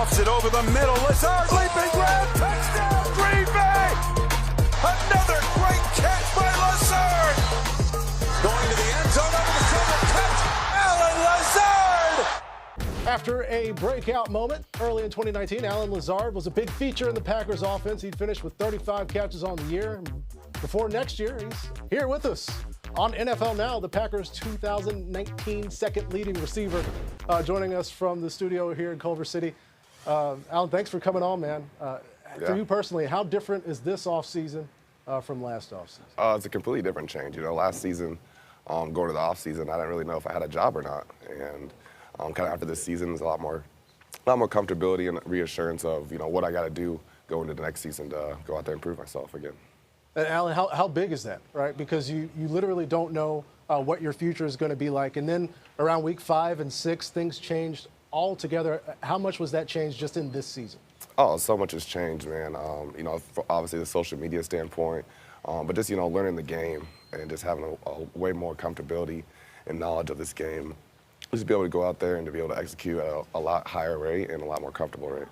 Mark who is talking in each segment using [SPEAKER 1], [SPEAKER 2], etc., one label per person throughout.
[SPEAKER 1] Lofts it over the middle. Lazard leaping grab. Touchdown, Green Bay. Another great catch by Lazard. Going to the end zone over the shoulder. Catch. Alan Lazard.
[SPEAKER 2] After a breakout moment early in 2019, Alan Lazard was a big feature in the Packers offense. He'd finished with 35 catches on the year. Before next year, he's here with us on NFL Now, the Packers' 2019 second leading receiver, joining us from the studio here in Culver City. Alan, thanks for coming on, man. For you personally, how different is this offseason from last offseason?
[SPEAKER 3] It's a completely different change. You know, last season, going to the offseason, I didn't really know if I had a job or not. And kind of after this season, there's a lot more comfortability and reassurance of, you know, what I got to do going into the next season to go out there and prove myself again.
[SPEAKER 2] And Alan, how big is that, right? Because you literally don't know what your future is going to be like. And then around week 5 and 6, things changed altogether. How much was that change just in this season?
[SPEAKER 3] Oh, so much has changed, man. You know, obviously the social media standpoint, but just, you know, learning the game and just having a way more comfortability and knowledge of this game. Just to be able to go out there and to be able to execute at a lot higher rate and a lot more comfortable rate.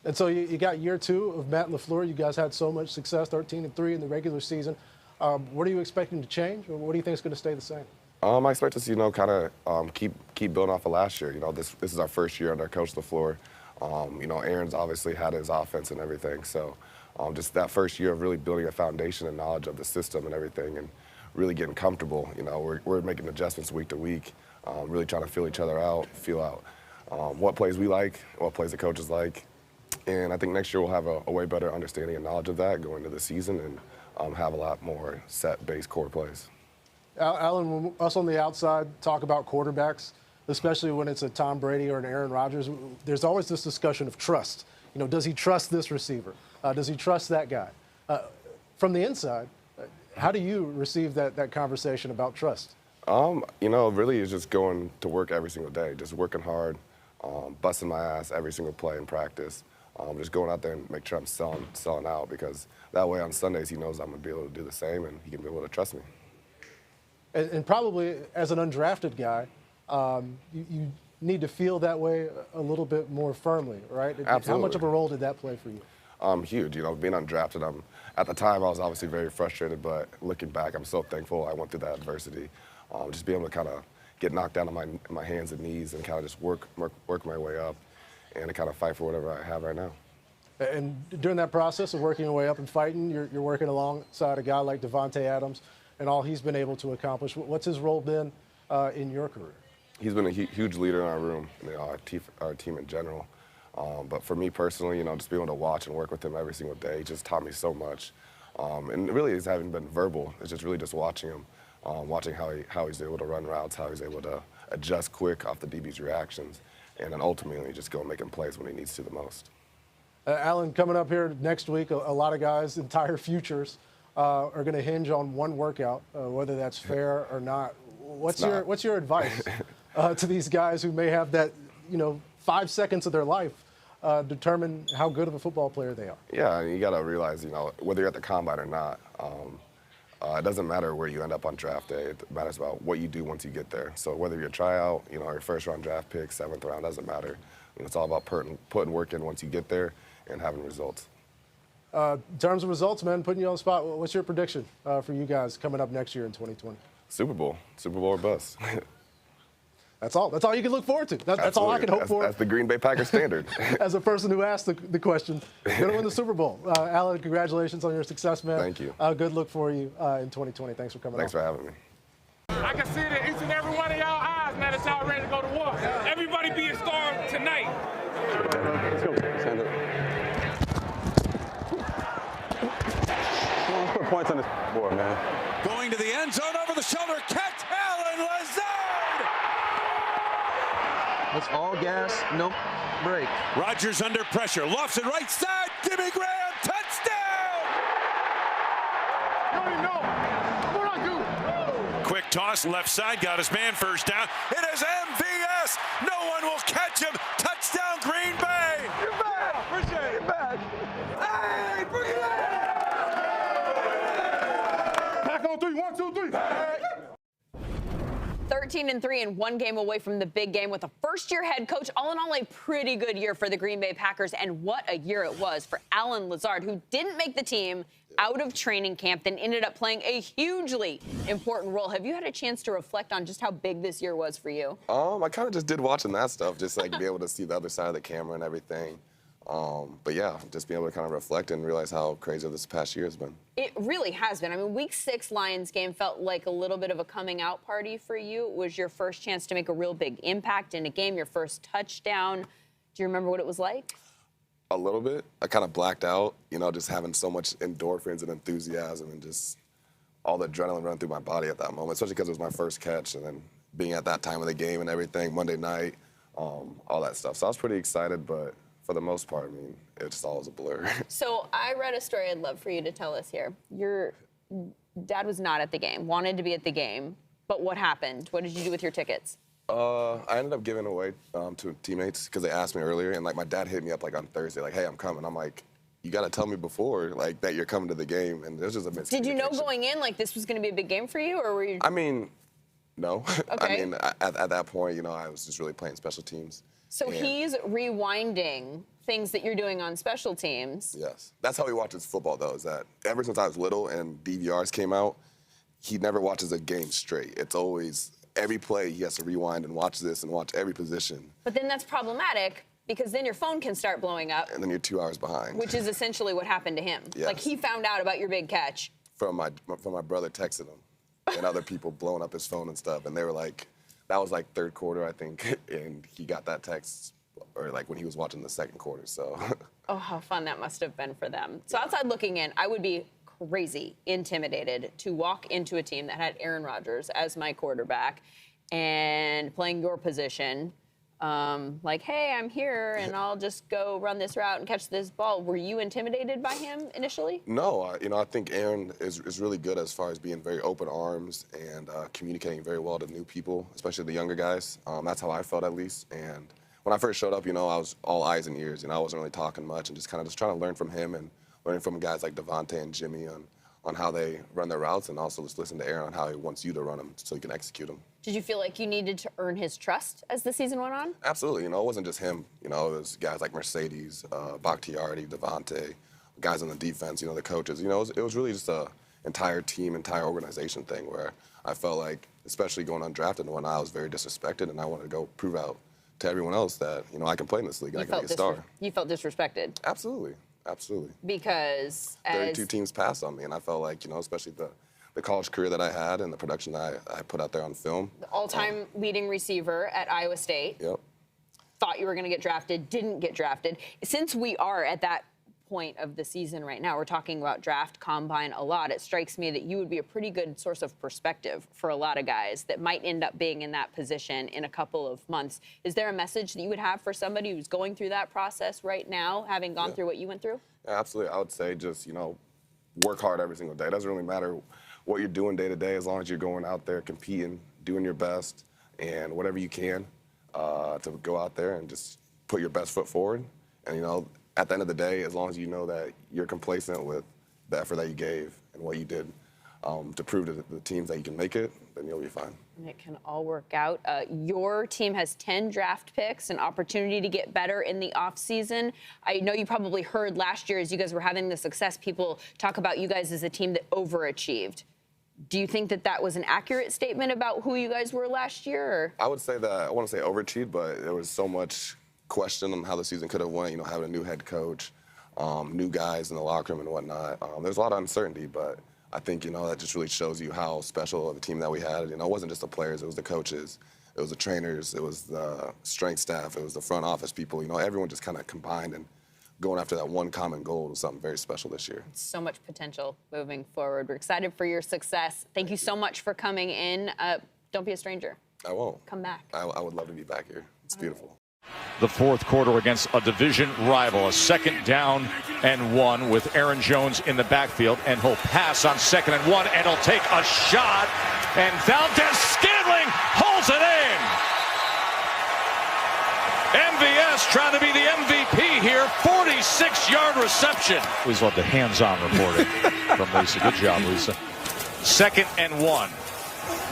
[SPEAKER 2] And so you got year 2 of Matt LaFleur. You guys had so much success, 13-3 in the regular season. What are you expecting to change, or what do you think is going to stay the same?
[SPEAKER 3] I expect us, you know, kind of keep building off of last year. You know, this is our first year under Coach LaFleur. You know, Aaron's obviously had his offense and everything. So just that first year of really building a foundation and knowledge of the system and everything, and really getting comfortable. You know, we're making adjustments week to week, really trying to feel each other out, feel out what plays we like, what plays the coaches like. And I think next year we'll have a way better understanding and knowledge of that going into the season, and have a lot more set-based core plays.
[SPEAKER 2] Alan, when us on the outside talk about quarterbacks, especially when it's a Tom Brady or an Aaron Rodgers, there's always this discussion of trust. You know, does he trust this receiver? Does he trust that guy? From the inside, how do you receive that conversation about trust?
[SPEAKER 3] You know, really is just going to work every single day, just working hard, busting my ass every single play in practice. Just going out there and make sure I'm selling out, because that way on Sundays he knows I'm going to be able to do the same and he can be able to trust me.
[SPEAKER 2] And probably as an undrafted guy, you need to feel that way a little bit more firmly, right?
[SPEAKER 3] Absolutely.
[SPEAKER 2] How much of a role did that play for you?
[SPEAKER 3] Huge. You know, being undrafted, at the time I was obviously very frustrated, but looking back, I'm so thankful I went through that adversity. Just being able to kind of get knocked down on my hands and knees and kind of just work my way up and to kind of fight for whatever I have right now.
[SPEAKER 2] And during that process of working your way up and fighting, you're working alongside a guy like Devontae Adams and all he's been able to accomplish. What's his role been in your career? He's been
[SPEAKER 3] a huge leader in our room, you know, our team in general. But for me personally, you know, just being able to watch and work with him every single day just taught me so much. And really, it hasn't been verbal. It's just really just watching him, watching how he's able to run routes, how he's able to adjust quick off the DB's reactions, and then ultimately just go and make him plays when he needs to the most.
[SPEAKER 2] Alan, coming up here next week, a lot of guys' entire futures are going to hinge on one workout, whether that's fair or not. What's your advice to these guys who may have that, you know, 5 seconds of their life determine how good of a football player they are?
[SPEAKER 3] Yeah, you got to realize, you know, whether you're at the combine or not, it doesn't matter where you end up on draft day. It matters about what you do once you get there. So whether you're a tryout, you know, your first-round draft pick, 7th round, doesn't matter. You know, it's all about putting work in once you get there and having results.
[SPEAKER 2] In terms of results, man, putting you on the spot, what's your prediction for you guys coming up next year in 2020?
[SPEAKER 3] Super Bowl or bust.
[SPEAKER 2] That's all you can look forward to. That's all I can hope for.
[SPEAKER 3] That's the Green Bay Packers standard.
[SPEAKER 2] As a person who asked the question, you're going to win the Super Bowl. Alan, congratulations on your success, man.
[SPEAKER 3] Thank you.
[SPEAKER 2] Good luck for you in 2020. Thanks for coming on.
[SPEAKER 3] Thanks for having me.
[SPEAKER 4] I can see it in each and every one of y'all eyes, man, that y'all ready to go to war. Everybody be a star tonight.
[SPEAKER 5] Let's go. Stand up. Come on, let's put points on this board, man.
[SPEAKER 1] Going to the end zone over the shoulder. Catch Alan Lazard.
[SPEAKER 6] It's all gas, no break.
[SPEAKER 1] Rodgers under pressure. Lofts it right side. Jimmy Graham. Touchdown.
[SPEAKER 4] You already know. What I do?
[SPEAKER 1] Quick toss left side. Got his man first down. It is MVS. No one will catch him. Touchdown Green Bay.
[SPEAKER 5] You're back. Appreciate it. You're back. Hey, bring it
[SPEAKER 4] Back on 3. 1, 2, 3.
[SPEAKER 7] 13 14-3 and 1 game away from the big game with a first-year head coach. All in all, a pretty good year for the Green Bay Packers, and what a year it was for Alan Lazard, who didn't make the team out of training camp, then ended up playing a hugely important role. Have you had a chance to reflect on just how big this year was for you?
[SPEAKER 3] I kind of just did watching that stuff, just like be able to see the other side of the camera and everything. But yeah, just being able to kind of reflect and realize how crazy this past year has been.
[SPEAKER 7] It really has been. I mean, Week 6 Lions game felt like a little bit of a coming out party for you. It was your first chance to make a real big impact in a game, your first touchdown. Do you remember what it was like?
[SPEAKER 3] A little bit. I kind of blacked out, just having so much endorphins and enthusiasm and just all the adrenaline running through my body at that moment, especially because it was my first catch and then being at that time of the game and everything, Monday night, all that stuff. So I was pretty excited, but for the most part, I mean, it just all was a blur.
[SPEAKER 7] So I read a story I'd love for you to tell us here. Your dad was not at the game, wanted to be at the game, but what happened? What did you do with your tickets?
[SPEAKER 3] I ended up giving away to teammates because they asked me earlier, and my dad hit me up on Thursday, hey, I'm coming. I'm like, you got to tell me before that you're coming to the game, and there's just a miscommunication.
[SPEAKER 7] Did you know going in this was going to be a big game for you, or were you?
[SPEAKER 3] I mean, no.
[SPEAKER 7] Okay.
[SPEAKER 3] I mean, at that point, I was just really playing special teams.
[SPEAKER 7] So he's rewinding things that you're doing on special teams.
[SPEAKER 3] Yes. That's how he watches football, though, is that ever since I was little and DVRs came out, he never watches a game straight. It's always every play he has to rewind and watch this and watch every position.
[SPEAKER 7] But then that's problematic because then your phone can start blowing up.
[SPEAKER 3] And then you're 2 hours behind.
[SPEAKER 7] Which is essentially what happened to him.
[SPEAKER 3] Yes.
[SPEAKER 7] He found out about your big catch.
[SPEAKER 3] From my brother texting him and other people blowing up his phone and stuff. And they were like, that was third quarter, I think, and he got that text or when he was watching the second quarter, so.
[SPEAKER 7] Oh, how fun that must have been for them. So outside looking in, I would be crazy intimidated to walk into a team that had Aaron Rodgers as my quarterback and playing your position. Hey, I'm here and I'll just go run this route and catch this ball. Were you intimidated by him initially?
[SPEAKER 3] No, I think Aaron is really good as far as being very open arms and communicating very well to new people, especially the younger guys. That's how I felt at least. And when I first showed up, I was all eyes and ears. I wasn't really talking much and just trying to learn from him and learning from guys like Devontae and Jimmy on how they run their routes, and also just listen to Aaron on how he wants you to run them so you can execute them.
[SPEAKER 7] Did you feel like you needed to earn his trust as the season went on?
[SPEAKER 3] Absolutely. It wasn't just him. It was guys like Mercedes, Bakhtiari, Devontae, guys on the defense, the coaches. It was really just a entire team, entire organization thing where I felt like, especially going undrafted when I was very disrespected, and I wanted to go prove out to everyone else that, I can play in this league and I can be a star.
[SPEAKER 7] You felt disrespected?
[SPEAKER 3] Absolutely. Absolutely.
[SPEAKER 7] Because
[SPEAKER 3] 32 teams passed on me, and I felt like, especially the college career that I had and the production that I put out there on film.
[SPEAKER 7] The all-time leading receiver at Iowa State.
[SPEAKER 3] Yep.
[SPEAKER 7] Thought you were going to get drafted, didn't get drafted. Since we are at that point of the season right now, we're talking about draft, combine a lot. It strikes me that you would be a pretty good source of perspective for a lot of guys that might end up being in that position in a couple of months. Is there a message that you would have for somebody who's going through that process right now, having gone through what you went through?
[SPEAKER 3] Yeah, absolutely. I would say just, work hard every single day. It doesn't really matter what you're doing day to day, as long as you're going out there competing, doing your best, and whatever you can to go out there and just put your best foot forward. And, at the end of the day, as long as you know that you're complacent with the effort that you gave and what you did to prove to the teams that you can make it, then you'll be fine.
[SPEAKER 7] And it can all work out. Your team has 10 draft picks, an opportunity to get better in the offseason. I know you probably heard last year as you guys were having the success, people talk about you guys as a team that overachieved. Do you think that was an accurate statement about who you guys were last year? Or?
[SPEAKER 3] I would say that, I want to say overachieved, but there was so much question on how the season could have went, having a new head coach, new guys in the locker room and whatnot. There's a lot of uncertainty, but I think, that just really shows you how special of a team that we had. It wasn't just the players, it was the coaches, it was the trainers, it was the strength staff, it was the front office people. Everyone just kind of combined and going after that one common goal was something very special this year.
[SPEAKER 7] So much potential moving forward. We're excited for your success. Thank you so much for coming in. Don't be a stranger.
[SPEAKER 3] I won't.
[SPEAKER 7] Come back.
[SPEAKER 3] I would love to be back here. It's beautiful.
[SPEAKER 8] The fourth quarter against a division rival, a 2nd down and 1 with Aaron Jones in the backfield, and he'll pass on 2nd and 1, and he'll take a shot, and Valdez-Scantling holds it in. MVS trying to be the MVP here, 46-yard reception. Always love the hands-on reporting from Lisa. Good job, Lisa. 2nd and 1.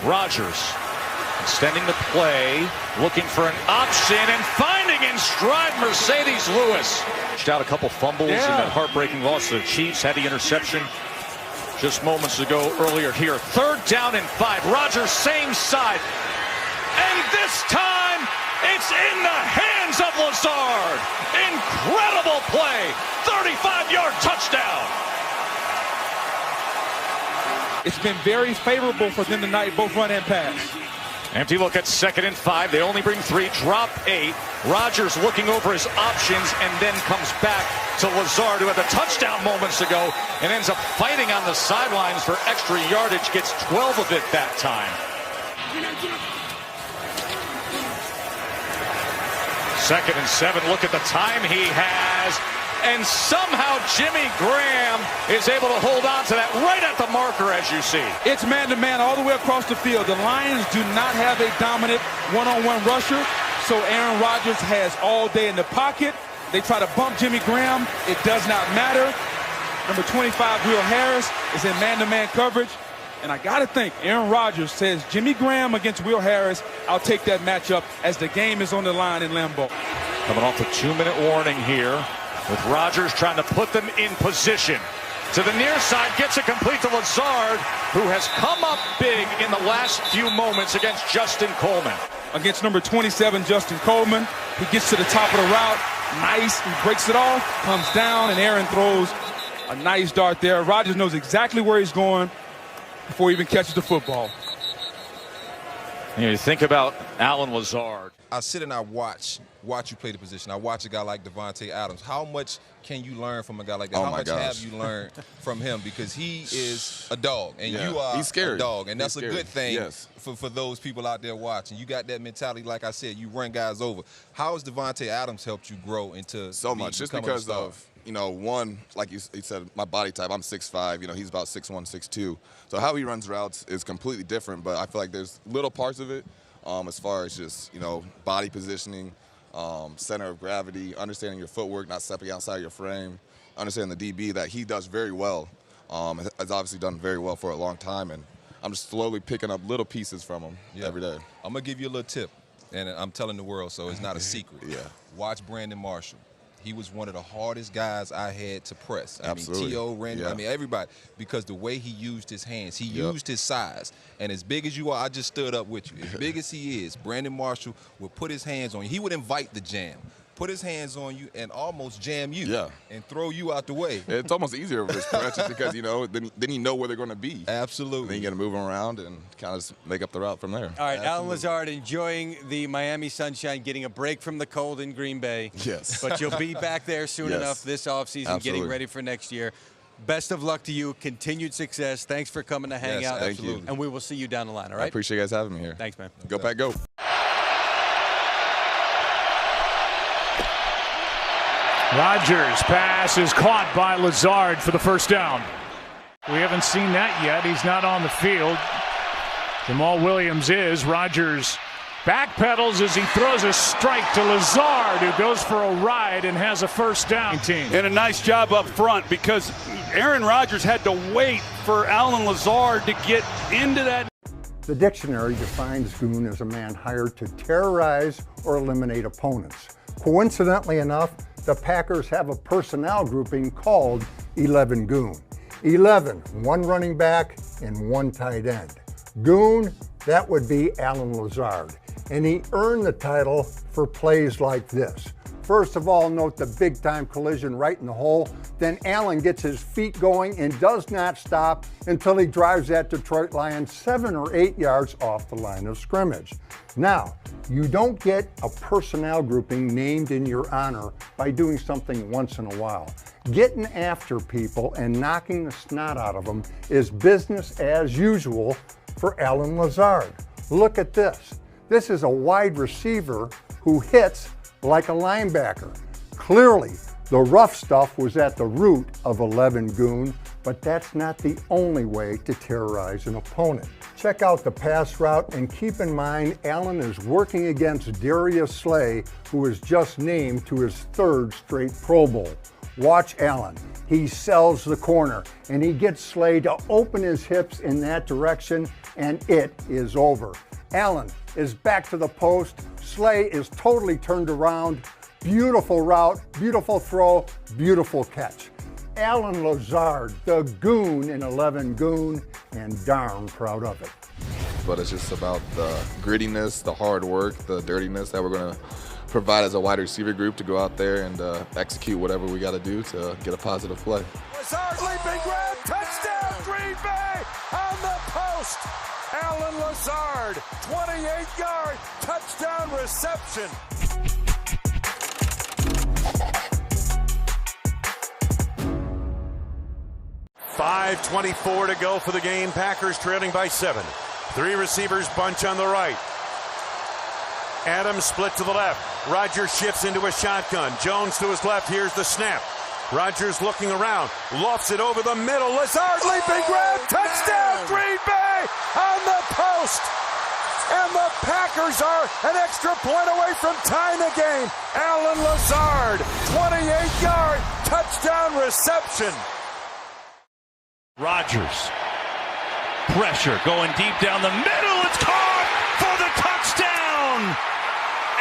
[SPEAKER 8] Rodgers Extending the play, looking for an option, and finding in stride Mercedes Lewis. Out a couple fumbles in that heartbreaking loss to the Chiefs. Had the interception just moments ago earlier here. 3rd down and 5. Rodgers, same side. And this time, it's in the hands of Lazard. Incredible play. 35-yard touchdown.
[SPEAKER 9] It's been very favorable for them tonight, both run and pass.
[SPEAKER 8] Empty look at 2nd and 5. They only bring 3, drop 8. Rodgers looking over his options and then comes back to Lazard, who had the touchdown moments ago and ends up fighting on the sidelines for extra yardage. Gets 12 of it that time. 2nd and 7. Look at the time he has. And somehow Jimmy Graham is able to hold on to that right at the marker, as you see.
[SPEAKER 9] It's man-to-man all the way across the field. The Lions do not have a dominant one-on-one rusher, so Aaron Rodgers has all day in the pocket. They try to bump Jimmy Graham. It does not matter. Number 25, Will Harris, is in man-to-man coverage. And I got to think, Aaron Rodgers says, Jimmy Graham against Will Harris, I'll take that matchup as the game is on the line in Lambeau.
[SPEAKER 8] Coming off a 2-minute warning here, with Rodgers trying to put them in position. To the near side, gets it complete to Lazard, who has come up big in the last few moments against Justin Coleman.
[SPEAKER 9] Against number 27, Justin Coleman, he gets to the top of the route. Nice, he breaks it off, comes down, and Aaron throws a nice dart there. Rodgers knows exactly where he's going before he even catches the football.
[SPEAKER 8] You think about Alan Lazard.
[SPEAKER 10] I sit and I watch you play the position. I watch a guy like Davante Adams. How much can you learn from a guy like that? How much have you learned from him? Because he is a dog, and you are a dog, and that's a good thing for those people out there watching. You got that mentality, like I said, you run guys over. How has Davante Adams helped you grow into
[SPEAKER 3] so much? Just because of, one, like you said, my body type. I'm 6'5", he's about 6'1", 6'2". So how he runs routes is completely different, but I feel like there's little parts of it as far as just, body positioning, center of gravity, understanding your footwork, not stepping outside your frame, understanding the DB that he does very well, has obviously done very well for a long time, and I'm just slowly picking up little pieces from him every day.
[SPEAKER 10] I'm going to give you a little tip, and I'm telling the world, so it's not a secret. Watch Brandon Marshall. He was one of the hardest guys I had to press.
[SPEAKER 3] Absolutely.
[SPEAKER 10] T.O., Randy, everybody, because the way he used his hands, he used his size. And as big as you are, I just stood up with you. As big as he is, Brandon Marshall would put his hands on you. He would invite the jam, put his hands on you, and almost jam you and throw you out the way.
[SPEAKER 3] It's almost easier with his pressures because, then you know where they're going to be.
[SPEAKER 10] Absolutely.
[SPEAKER 3] Then you got to move them around and kind of make up the route from there.
[SPEAKER 11] All right, Alan Lazard enjoying the Miami sunshine, getting a break from the cold in Green Bay.
[SPEAKER 3] Yes.
[SPEAKER 11] But you'll be back there soon enough this offseason, getting ready for next year. Best of luck to you. Continued success. Thanks for coming to hang out.
[SPEAKER 3] Thank you.
[SPEAKER 11] And we will see you down the line, all right?
[SPEAKER 3] I appreciate you guys having me here.
[SPEAKER 11] Thanks, man.
[SPEAKER 3] Go Pack, go.
[SPEAKER 12] Rodgers' pass is caught by Lazard for the first down. We haven't seen that yet. He's not on the field. Jamal Williams is. Rodgers backpedals as he throws a strike to Lazard, who goes for a ride and has a first down.
[SPEAKER 13] And a nice job up front, because Aaron Rodgers had to wait for Alan Lazard to get into that.
[SPEAKER 14] The dictionary defines goon as a man hired to terrorize or eliminate opponents. Coincidentally enough, the Packers have a personnel grouping called 11 Goon. 11, one running back and one tight end. Goon, that would be Alan Lazard. And he earned the title for plays like this. First of all, note the big-time collision right in the hole. Then Allen gets his feet going and does not stop until he drives that Detroit Lions 7 or 8 yards off the line of scrimmage. Now, you don't get a personnel grouping named in your honor by doing something once in a while. Getting after people and knocking the snot out of them is business as usual for Alan Lazard. Look at this. This is a wide receiver who hits like a linebacker. Clearly, the rough stuff was at the root of 11 Goon, but that's not the only way to terrorize an opponent. Check out the pass route and keep in mind Allen is working against Darius Slay, who is just named to his 3rd straight Pro Bowl. Watch Allen. He sells the corner and he gets Slay to open his hips in that direction, and it is over. Allen is back to the post. Slay is totally turned around. Beautiful route, beautiful throw, beautiful catch. Allen Lazard, the goon in 11 goon, and darn proud of it.
[SPEAKER 15] But it's just about the grittiness, the hard work, the dirtiness that we're going to provide as a wide receiver group to go out there and execute whatever we got to do to get a positive play.
[SPEAKER 1] Lazard leaping grab, touchdown, Green Bay on the post. Allen Lazard, 28-yard touchdown reception.
[SPEAKER 16] .5:24 to go for the game. Packers trailing by 7. 3 receivers bunch on the right. Adams split to the left. Rodgers shifts into a shotgun. Jones to his left. Here's the snap. Rodgers looking around. Lofts it over the middle. Lazard leaping grab. Touchdown Green Bay on the post. And the Packers are an extra point away from tying the game. Allen Lazard, 28-yard touchdown reception.
[SPEAKER 8] Rodgers. Pressure going deep down the middle. It's caught for the touchdown.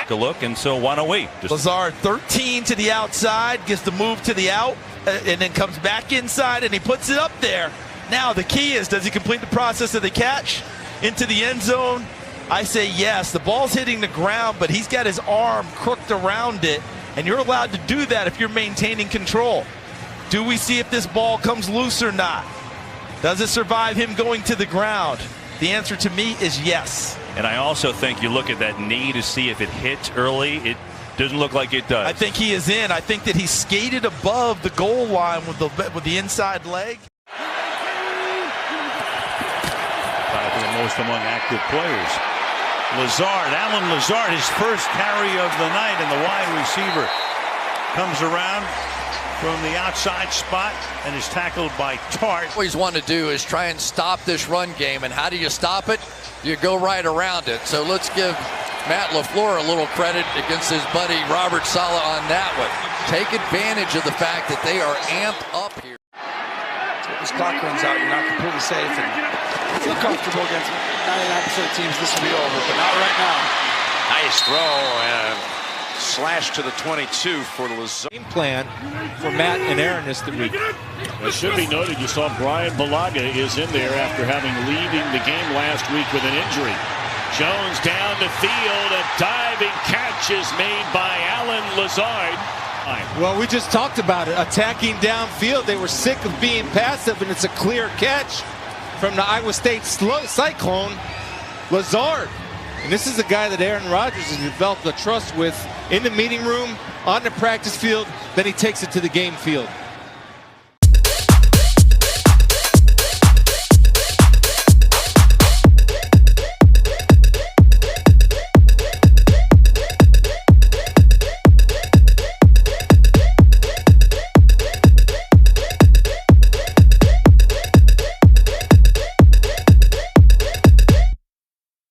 [SPEAKER 8] A look, and so why don't we?
[SPEAKER 17] Lazard 13 to the outside, gets the move to the out, and then comes back inside, and he puts it up there. Now the key is, does he complete the process of the catch into the end zone? I say yes. The ball's hitting the ground, but he's got his arm crooked around it, and you're allowed to do that if you're maintaining control. Do we see if this ball comes loose or not? Does it survive him going to the ground? The answer to me is yes.
[SPEAKER 8] And I also think you look at that knee to see if it hits early. It doesn't look like it does.
[SPEAKER 17] I think he is in. I think that he skated above the goal line with the inside leg.
[SPEAKER 8] Probably the most among active players. Lazard, Allen Lazard, his first carry of the night, and the wide receiver comes around from the outside spot and is tackled by Tart.
[SPEAKER 18] What he's wanted to do is try and stop this run game, and how do you stop it? You go right around it. So let's give Matt LaFleur a little credit against his buddy Robert Saleh on that one. Take advantage of the fact that they are amped up here.
[SPEAKER 19] This clock runs out, you're not completely safe, and feel comfortable against 99% of teams. This will be over, but not right now.
[SPEAKER 8] Nice throw and slash to the 22 for Lazard.
[SPEAKER 20] Game plan for Matt and Aaron this week.
[SPEAKER 12] It should be noted you saw Brian Bulaga is in there after having leaving the game last week with an injury. Jones down the field, a diving catch is made by Allen Lazard.
[SPEAKER 20] Well, we just talked about it. Attacking downfield, they were sick of being passive, and it's a clear catch from the Iowa State Cyclone, Lazard. And this is a guy that Aaron Rodgers has developed a trust with in the meeting room, on the practice field, then he takes it to the game field.